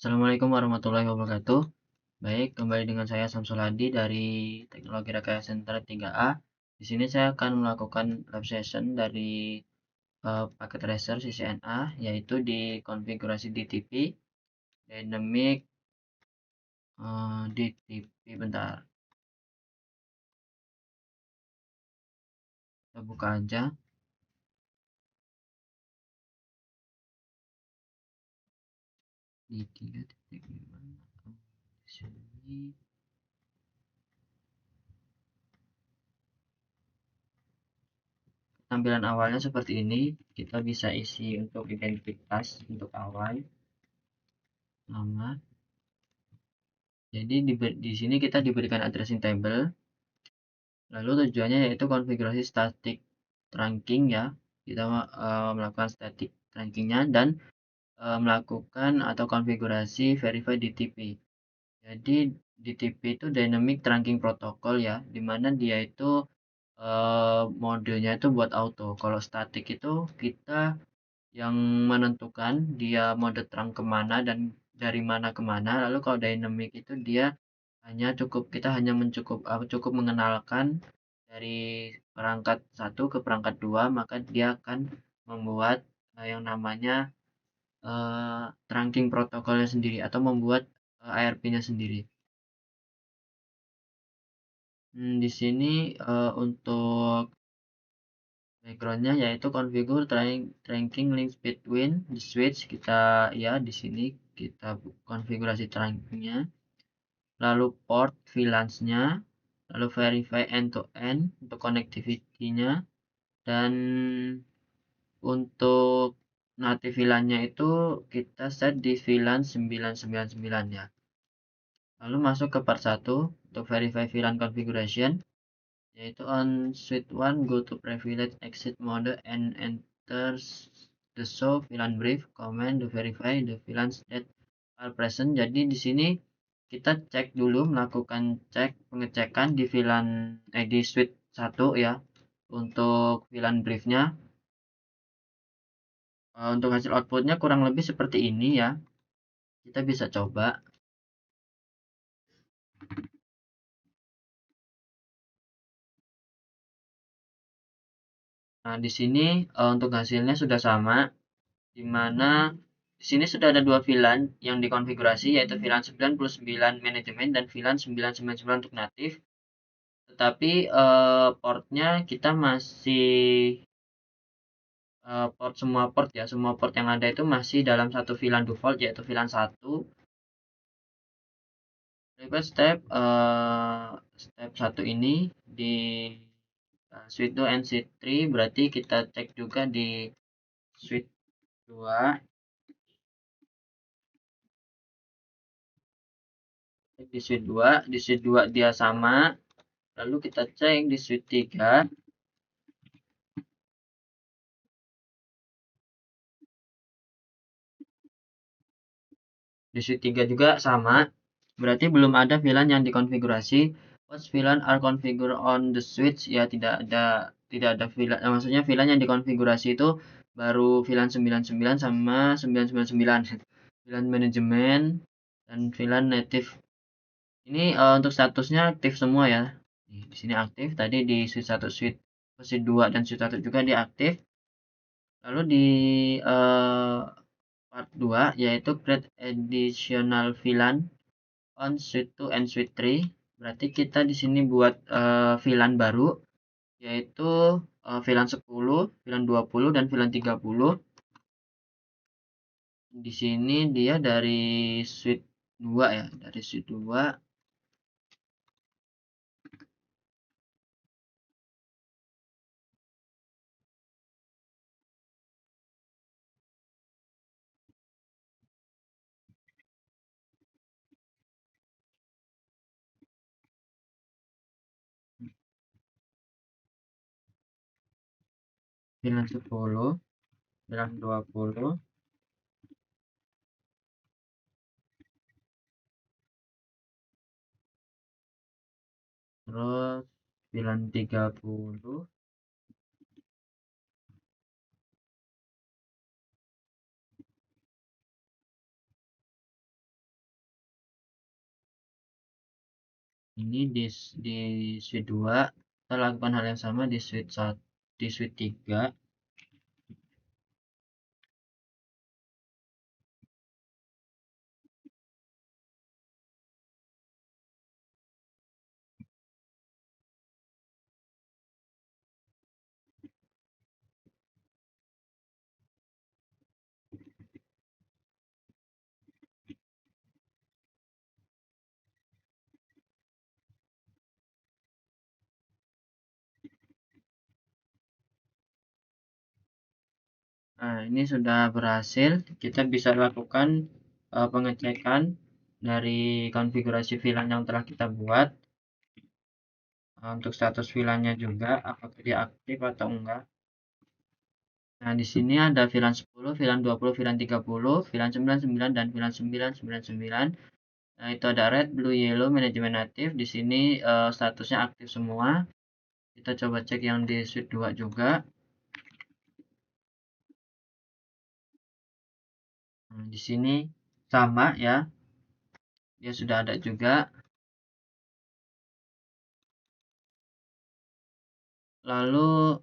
Assalamualaikum warahmatullahi wabarakatuh. Baik, kembali dengan saya Samsul Hadi dari Teknologi Rekayasa Internet 3A. Di sini saya akan melakukan lab session dari paket tracer CCNA, yaitu di konfigurasi DTP, Dynamic DTP. Bentar, kita buka aja. Di 3.5. Di sini. Tampilan awalnya seperti ini. Kita bisa isi untuk identitas untuk awal, nama. Jadi di sini kita diberikan addressing table. Lalu tujuannya yaitu konfigurasi static trunking ya. Kita melakukan static trunkingnya dan melakukan atau konfigurasi verify DTP. Jadi DTP itu Dynamic Trunking Protocol ya, dimana dia itu modenya itu buat auto. Kalau static itu kita yang menentukan dia mode trunk kemana dan dari mana kemana. Lalu kalau dynamic itu dia kita hanya cukup mengenalkan dari perangkat satu ke perangkat dua, maka dia akan membuat yang namanya trunking protokolnya sendiri atau membuat ARP-nya sendiri. Di sini untuk backgroundnya yaitu configure trunking links between the switch. Kita ya di sini kita konfigurasi trunkingnya, lalu port VLANs-nya, lalu verify end-to-end untuk connectivity-nya, dan untuk native VLAN-nya itu kita set di VLAN 999 ya. Lalu masuk ke part 1 untuk verify VLAN configuration, yaitu on switch 1 go to privilege exit mode and enter the show VLAN brief command to verify the VLANs that are present. Jadi di sini kita cek dulu, melakukan pengecekan di VLAN di switch 1 ya untuk VLAN briefnya. Untuk hasil outputnya kurang lebih seperti ini ya. Kita bisa coba. Nah, di sini untuk hasilnya sudah sama, di mana di sini sudah ada dua VLAN yang dikonfigurasi, yaitu VLAN 99 manajemen dan VLAN 999 untuk natif. Tetapi portnya kita masih semua port yang ada itu masih dalam satu VLAN default, yaitu VLAN 1. Request step 1 ini di switch 2 and switch 3, berarti kita cek juga di switch 2. Di switch 2 dia sama. Lalu kita cek di switch 3. Di switch 3 juga sama. Berarti belum ada VLAN yang dikonfigurasi. Once VLAN are configured on the switch, ya tidak ada VLAN. Maksudnya VLAN yang dikonfigurasi itu baru VLAN 99 sama 999. VLAN manajemen dan VLAN native. Ini untuk statusnya aktif semua ya. Di sini aktif. Tadi di switch 1, switch 2 dan switch 1 juga dia aktif. Lalu di part 2 yaitu create additional VLAN on switch 2 and switch 3. Berarti kita di sini buat VLAN baru, yaitu VLAN 10, VLAN 20 dan VLAN 30. Di sini dia dari switch 2 ya, dari switch 2. VLAN 10, VLAN 20, terus VLAN 30, Ini di suite 2, kita lakukan hal yang sama di suite 1, di suite 3. Nah, ini sudah berhasil. Kita bisa lakukan pengecekan dari konfigurasi VLAN yang telah kita buat. Untuk status VLAN-nya juga, apakah dia aktif atau enggak. Nah, di sini ada VLAN 10, VLAN 20, VLAN 30, VLAN 99, dan VLAN 999. Nah, itu ada red, blue, yellow, manajemen aktif. Di sini statusnya aktif semua. Kita coba cek yang di suite 2 juga. Nah, di sini sama ya. Dia sudah ada juga. Lalu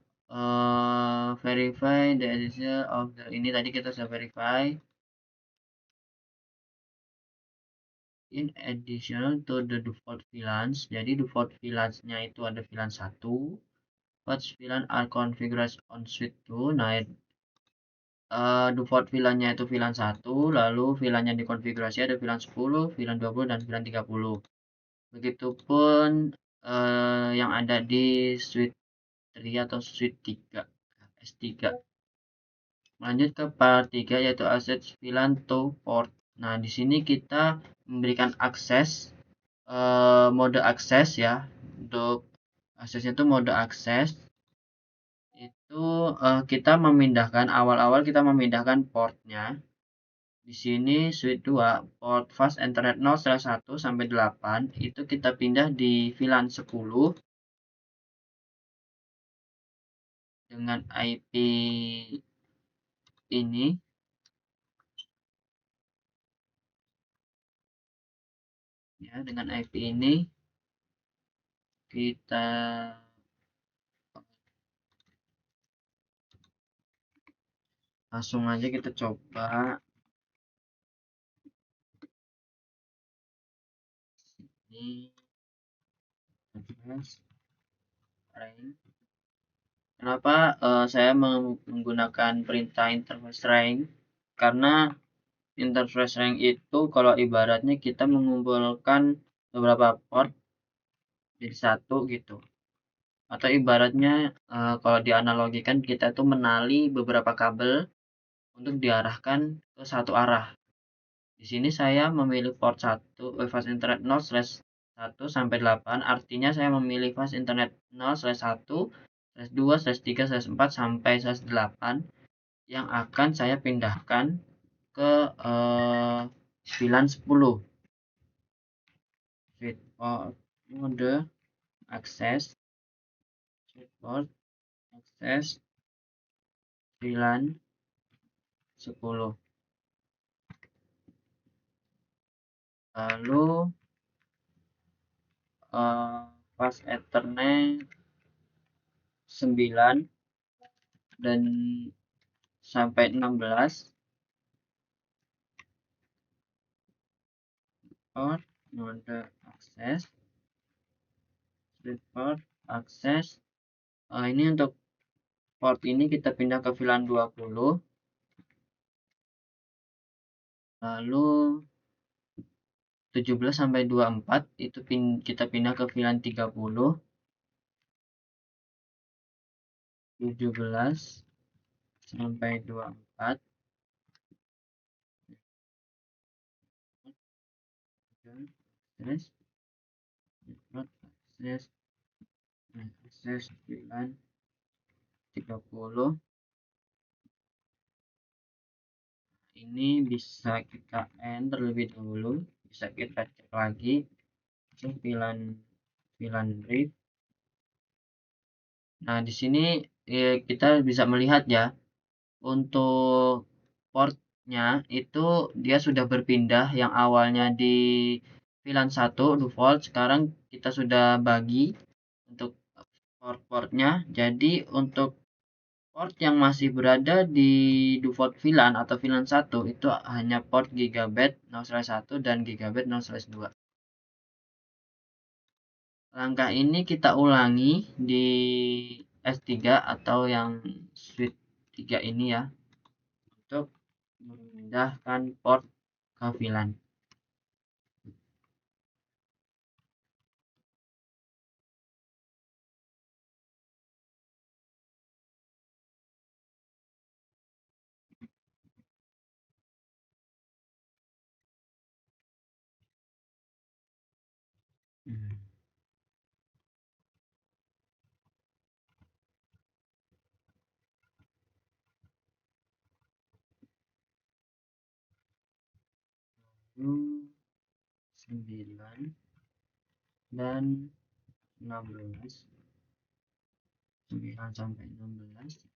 verify the existence of the, ini tadi kita sudah verify. In additional to the default VLANs, jadi default VLANs-nya itu ada VLAN 1. What VLAN are configured on suite 2? Nah, default VLAN-nya itu VLAN 1, lalu VLAN yang dikonfigurasi ada VLAN 10, VLAN 20, dan VLAN 30. Begitupun yang ada di suite 3 atau suite 3, S3. Lanjut ke part 3 yaitu access VLAN to port. Nah, di sini kita memberikan akses mode akses ya. Untuk aksesnya itu mode akses itu kita memindahkan awal-awal kita memindahkan portnya. Di sini suite 2 port fast ethernet 0/1 sampai 8 itu kita pindah di VLAN 10 dengan IP ini. Ya, dengan IP ini kita langsung aja kita coba. Ini address range. Kenapa saya menggunakan perintah interface range? Karena interface range itu kalau ibaratnya kita mengumpulkan beberapa port jadi satu gitu. Atau ibaratnya kalau dianalogikan kita tuh menali beberapa kabel untuk diarahkan ke satu arah. Di sini saya memilih port 1 fast internet 0/1 sampai 8, artinya saya memilih fast internet 0/1/2/3/4 sampai 8 yang akan saya pindahkan ke VLAN 10. Switch port mode akses, switch port akses VLAN 10. Lalu fast ethernet 9 dan sampai 16 port mode akses, switch port akses. Ini untuk port ini kita pindah ke VLAN 20. Lalu 17 sampai 24 itu kita pindah ke VLAN 30. 17 sampai 24 akses akses VLAN 30. Ini bisa kita end terlebih dahulu, bisa kita cek lagi untuk VLAN brief. Nah, di sini kita bisa melihat ya, untuk portnya itu dia sudah berpindah yang awalnya di VLAN 1 default. Sekarang kita sudah bagi untuk port-portnya. Jadi untuk port yang masih berada di default VLAN atau VLAN 1 itu hanya port gigabit 0/1 dan gigabit 0/2. Langkah ini kita ulangi di S3 atau yang switch 3 ini ya, untuk memindahkan port ke VLAN. Hmm. 9 dan 16, 9 sampai 16.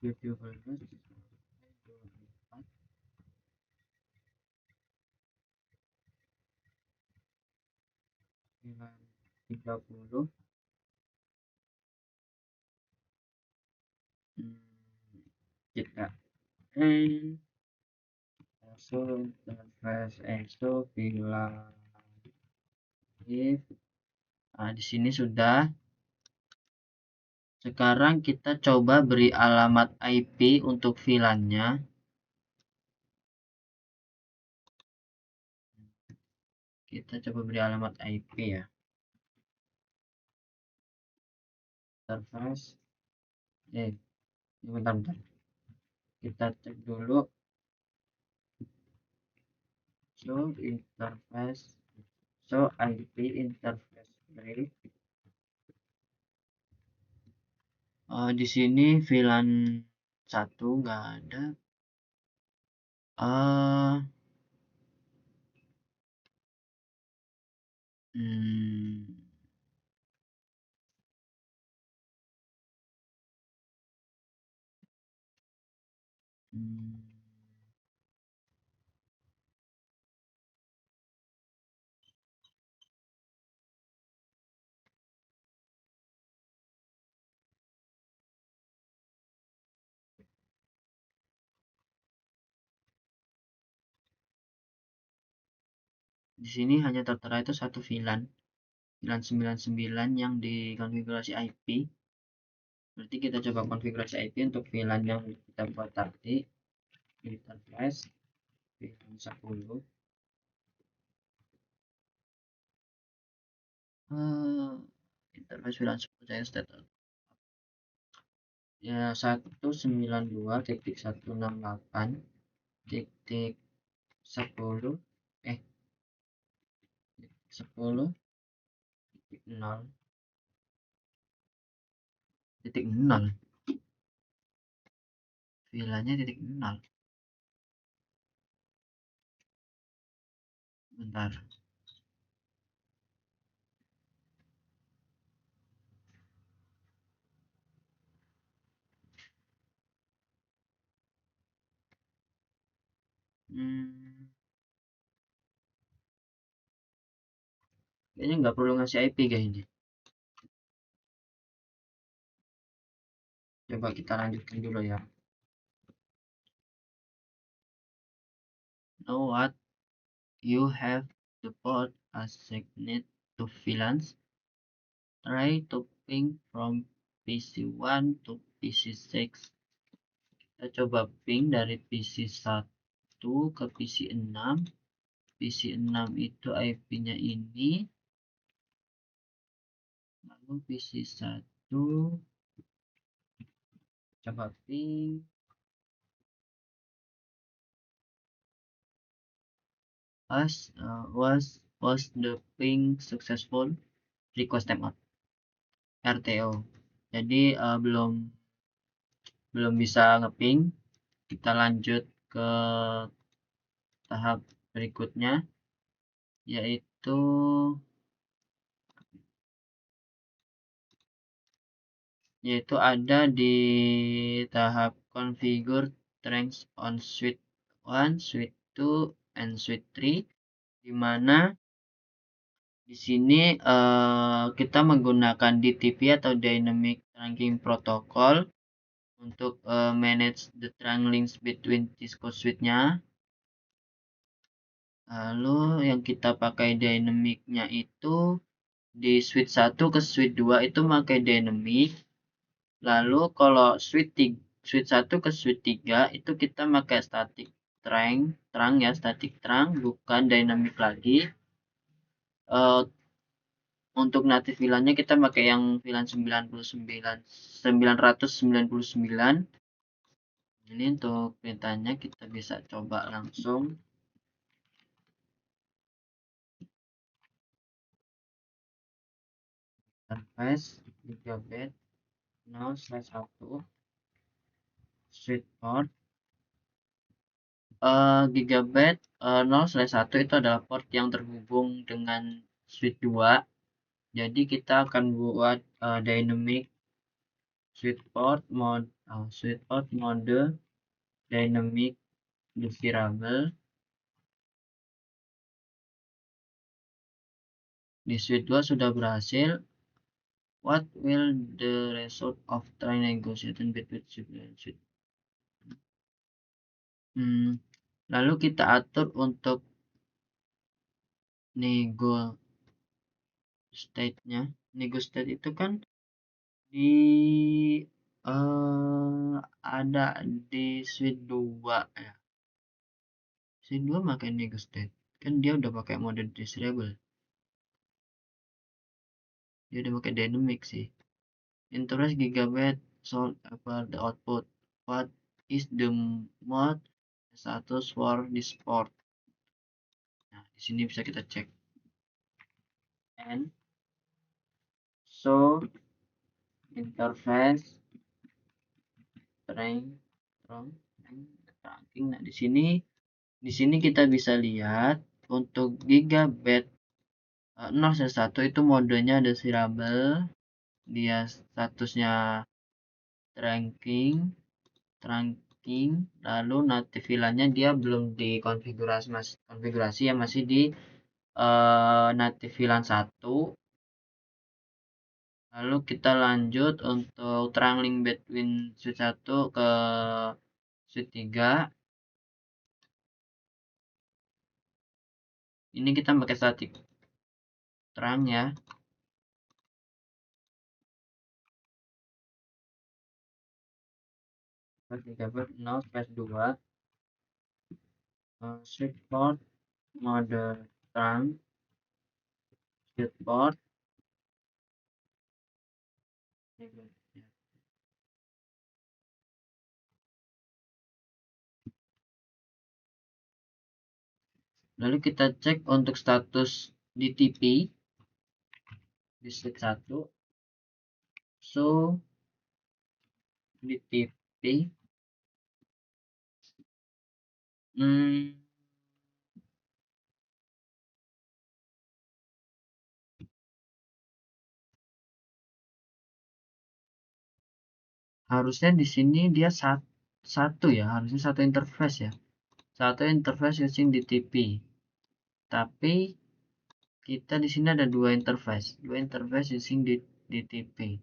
Review progress 30. Kita langsung interface itu VLAN if. Nah, di sini sudah. Sekarang kita coba beri alamat IP untuk VLAN-nya. Kita coba beri alamat IP ya. Interface. Bentar. Kita cek dulu. So interface. So IP interface break. Di sini VLAN 1 nggak ada. Di sini hanya tertera itu satu VLAN 99 yang dikonfigurasi IP. Berarti kita coba konfigurasi IP untuk VLAN yang kita buat tadi. Interface VLAN 10. Interface VLAN 10 saya state ya 192.168.10 10.0.0. VLAN-nya titik 0. Bentar. Kayaknya nggak perlu ngasih IP guys ini. Coba kita lanjutkan dulu ya. Now what you have the port assigned to VLANs. Try to ping from PC1 to PC6. Kita coba ping dari PC1 ke PC6. PC6 itu IP-nya ini. Lalu PC1 coba ping. Was the ping successful? Request timeout. RTO. Jadi belum bisa ngeping. Kita lanjut ke tahap berikutnya, yaitu yaitu ada di tahap configure strength on switch 1, switch 2, and switch 3, di mana di sini kita menggunakan DTP atau Dynamic Trunking Protocol untuk manage the trunk links between Cisco switch-nya. Lalu yang kita pakai dynamic-nya itu di switch 1 ke switch 2 itu pakai dynamic. Lalu kalau switch 1 ke switch 3 itu kita pakai static trunk ya, static trunk, bukan dynamic lagi. Untuk native VLAN-nya kita pakai yang VLAN 999. Ini untuk perintahnya kita bisa coba langsung. Interface gigabit 0/1 switch port. Gigabit 0/1 itu adalah port yang terhubung dengan switch 2. Jadi kita akan buat dynamic switch port mode dynamic desirable. Di switch 2 sudah berhasil. What will the result of try negotiation between switch and switch? Lalu kita atur untuk nego state-nya. Nego state itu kan di ada di switch 2 ya. Switch 2 pakai nego state. Kan dia udah pakai mode desirable. Dia udah pakai dynamic sih. Interest gigabit sold about the output. What is the mode status for this port? Nah, di sini bisa kita cek. And so interface trunking. Nah, di sini kita bisa lihat untuk gigabit 0/1 itu modenya desirable, dia statusnya trunking, lalu native VLAN-nya dia belum dikonfigurasi ya, masih di native VLAN 1. Lalu kita lanjut untuk trunk link between switch 1 ke switch 3. Ini kita pakai static trunk ya. Gigabit 0/2 switch port mode trunk switch port. Lalu kita cek untuk status DTP di switch 1. So DTP harusnya di sini dia satu ya, harusnya satu interface ya, satu interface using DTP. Tapi kita di sini ada dua interface using DTP.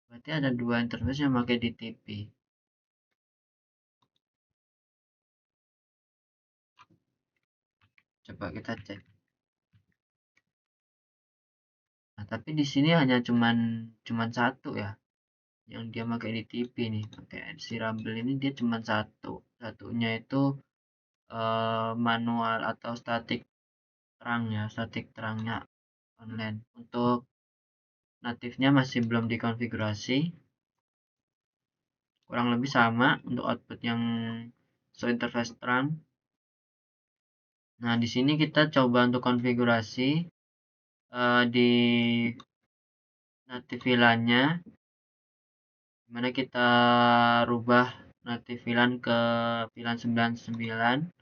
Berarti ada dua interface yang pakai DTP. Coba kita cek. Nah, tapi di sini hanya cuman satu ya, yang dia pakai DTP nih, pakai desirable ini dia cuma satunya itu manual atau static trunk-nya online. Untuk natifnya masih belum dikonfigurasi, kurang lebih sama untuk output yang show interface trunk. Nah, di sini kita coba untuk konfigurasi di native VLAN-nya, dimana kita rubah native VLAN ke VLAN 99.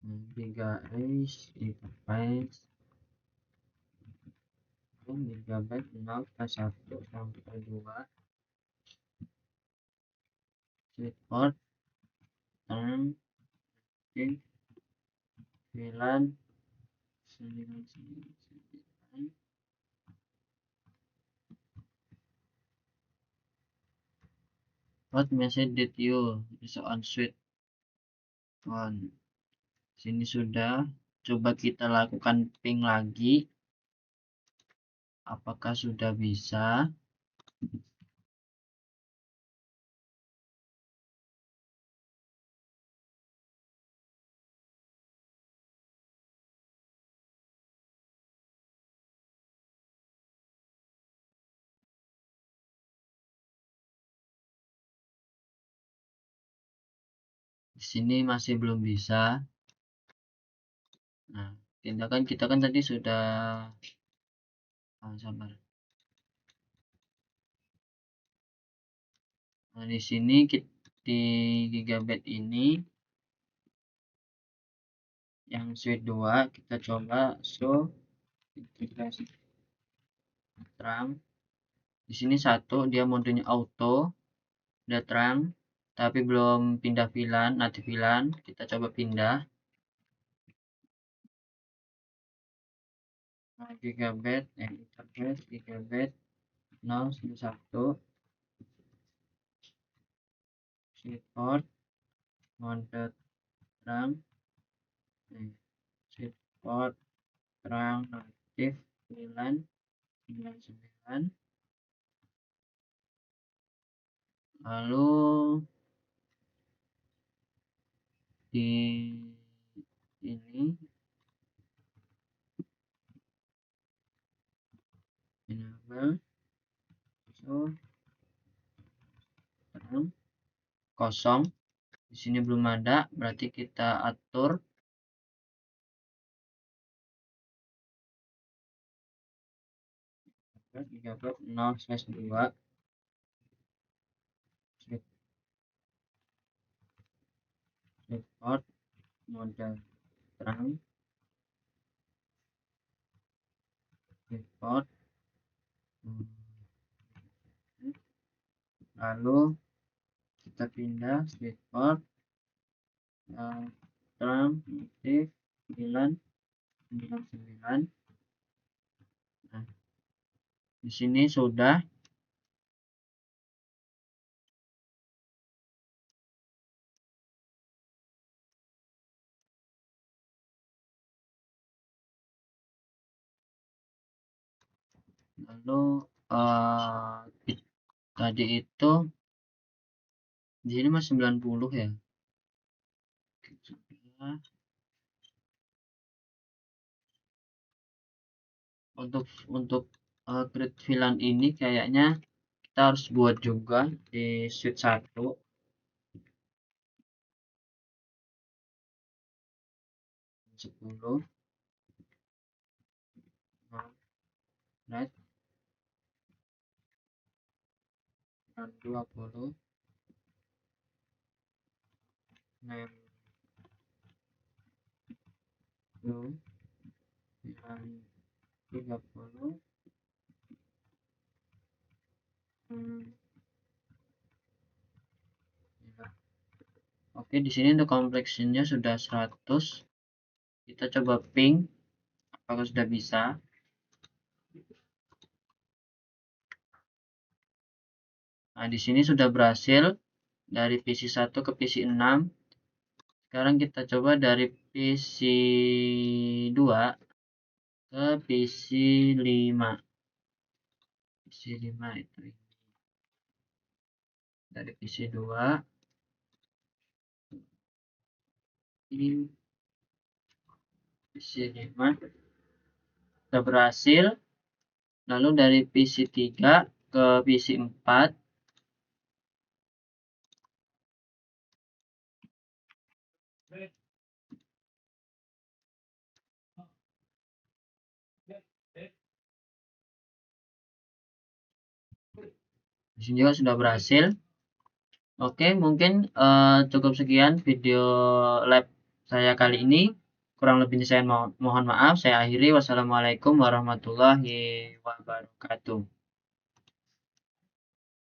GHz interface gigabyte 0 ke 1 sampai 2 sweet port term VLAN 999 what message did you use on sweet on. Sini sudah, coba kita lakukan ping lagi, apakah sudah bisa. Di sini masih belum bisa. Nah, kita kan tadi sudah sabar. Nah, di sini di gigabyte ini yang sweet 2 kita coba show integrasi terang. Di sini satu dia modenya auto, udah terang, tapi belum pindah VLAN, native VLAN. Kita coba pindah. Nah, gigabyte interface gigabyte 011 sweet port mode terang, sweet port terang native VLAN 99. Lalu di ini enable so terang kosong. Di sini belum ada, berarti kita atur gigabyte 0/2 sweet port mode terang sweet port. Lalu kita pindah sweet port terang native 999. Nah, di sini sudah. Lalu tadi itu di sini masih 90 ya. Untuk create VLAN ini kayaknya kita harus buat juga di switch 1. Sepuluh right 20 9 30. Oke, di sini untuk complexion-nya sudah 100. Kita coba ping apakah sudah bisa. Nah, di sini sudah berhasil dari PC 1 ke PC 6. Sekarang kita coba dari PC 2 ke PC 5. PC 5 itu dari PC 2 ini PC 5 sudah berhasil. Lalu dari PC 3 ke PC 4. Di sini juga sudah berhasil. Oke, mungkin cukup sekian video lab saya kali ini. Kurang lebihnya saya mohon maaf. Saya akhiri. Wassalamualaikum warahmatullahi wabarakatuh.